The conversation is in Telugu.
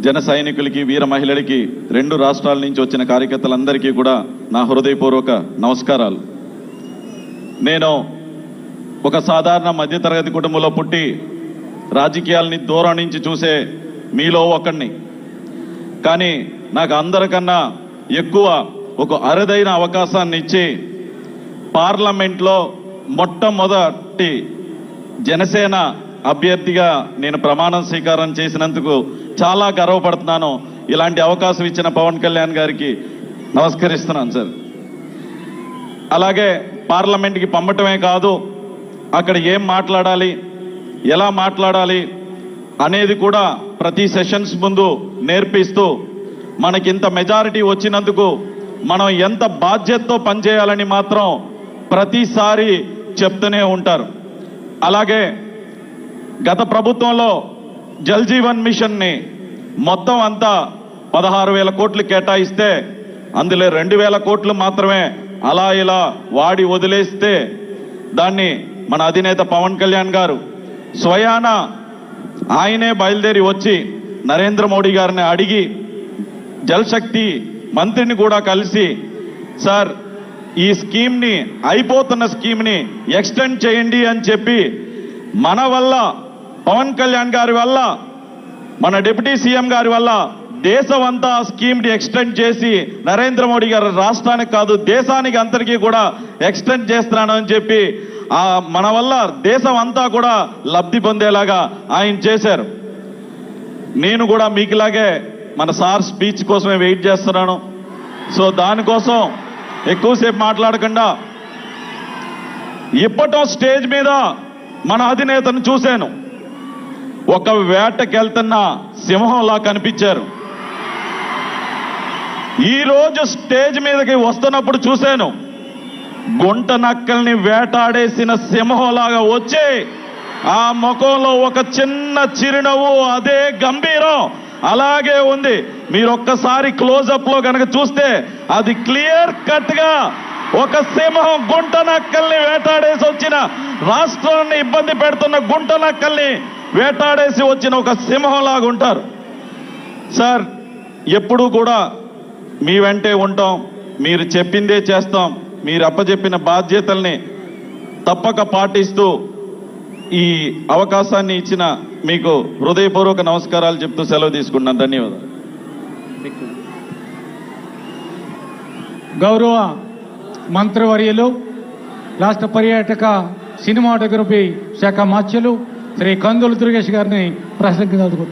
జన సైనికులకి, వీర మహిళలకి, 2 రాష్ట్రాల నుంచి వచ్చిన కార్యకర్తలందరికీ కూడా నా హృదయపూర్వక నమస్కారాలు. నేను ఒక సాధారణ మధ్యతరగతి కుటుంబంలో పుట్టి రాజకీయాలని దూరం నుంచి చూసే మీలో ఒకడిని. కానీ నాకు అందరికన్నా ఎక్కువ ఒక అరుదైన అవకాశాన్ని ఇచ్చి పార్లమెంట్లో మొట్టమొదటి జనసేన అభ్యర్థిగా నేను ప్రమాణ స్వీకారం చేసినందుకు చాలా గర్వపడుతున్నాను. ఇలాంటి అవకాశం ఇచ్చిన పవన్ కళ్యాణ్ గారికి నమస్కరిస్తున్నాను సార్. అలాగే పార్లమెంట్కి పంపటమే కాదు, అక్కడ ఏం మాట్లాడాలి, ఎలా మాట్లాడాలి అనేది కూడా ప్రతి సెషన్స్ ముందు నేర్పిస్తూ మనకింత మెజారిటీ వచ్చినందుకు మనం ఎంత బాధ్యతతో పనిచేయాలని మాత్రం ప్రతిసారి చెప్తూనే ఉంటారు. అలాగే గత ప్రభుత్వంలో జల్ జీవన్ మిషన్ని మొత్తం అంతా 16,000 కోట్లు కేటాయిస్తే అందులో 2,000 కోట్లు మాత్రమే అలా ఇలా వాడి వదిలేస్తే దాన్ని మన అధినేత పవన్ కళ్యాణ్ గారు స్వయాన ఆయనే బయలుదేరి వచ్చి నరేంద్ర మోడీ గారిని అడిగి జలశక్తి మంత్రిని కూడా కలిసి, సార్ ఈ స్కీమ్ని, అయిపోతున్న స్కీమ్ని ఎక్స్టెండ్ చేయండి అని చెప్పి మన వల్ల, పవన్ కళ్యాణ్ గారి వల్ల, మన డిప్యూటీ సీఎం గారి వల్ల దేశం అంతా ఆ స్కీమ్ని ఎక్స్టెండ్ చేసి నరేంద్ర మోడీ గారు రాష్ట్రానికి కాదు దేశానికి అందరికీ కూడా ఎక్స్టెండ్ చేస్తున్నాను అని చెప్పి మన వల్ల దేశం అంతా కూడా లబ్ధి పొందేలాగా ఆయన చేశారు. నేను కూడా మీకులాగే మన సార్ స్పీచ్ కోసమే వెయిట్ చేస్తున్నాను. సో దానికోసం ఎక్కువసేపు మాట్లాడకుండా ఇప్పటం స్టేజ్ మీద మన అధినేతను చూశాను. ఒక వేటకెళ్తున్న సింహంలా కనిపించారు. ఈరోజు స్టేజ్ మీదకి వస్తున్నప్పుడు చూశాను, గుంట నక్కల్ని వేటాడేసిన సింహంలాగా వచ్చి ఆ ముఖంలో ఒక చిన్న చిరునవ్వు, అదే గంభీరం అలాగే ఉంది. మీరు ఒక్కసారి క్లోజప్ లో కనుక చూస్తే అది క్లియర్ కట్ గా ఒక సింహం గుంట నక్కల్ని వేటాడేసి వచ్చిన, రాష్ట్రాన్ని ఇబ్బంది పెడుతున్న గుంట నక్కల్ని వేటాడేసి వచ్చిన ఒక సింహంలాగా ఉంటారు. సార్ ఎప్పుడూ కూడా మీ వెంటే ఉంటాం, మీరు చెప్పిందే చేస్తాం, మీరు అప్పచెప్పిన బాధ్యతల్ని తప్పక పాటిస్తూ ఈ అవకాశాన్ని ఇచ్చిన మీకు హృదయపూర్వక నమస్కారాలు చెప్తూ సెలవు తీసుకుంటున్నాను. ధన్యవాదాలు. గౌరవ మంత్రివర్యులు, రాష్ట్ర పర్యాటక సినిమాటోగ్రఫీ శాఖ మాత్యులు శ్రీ కందుల దుర్గేష్ గారిని ప్రసంగించారు.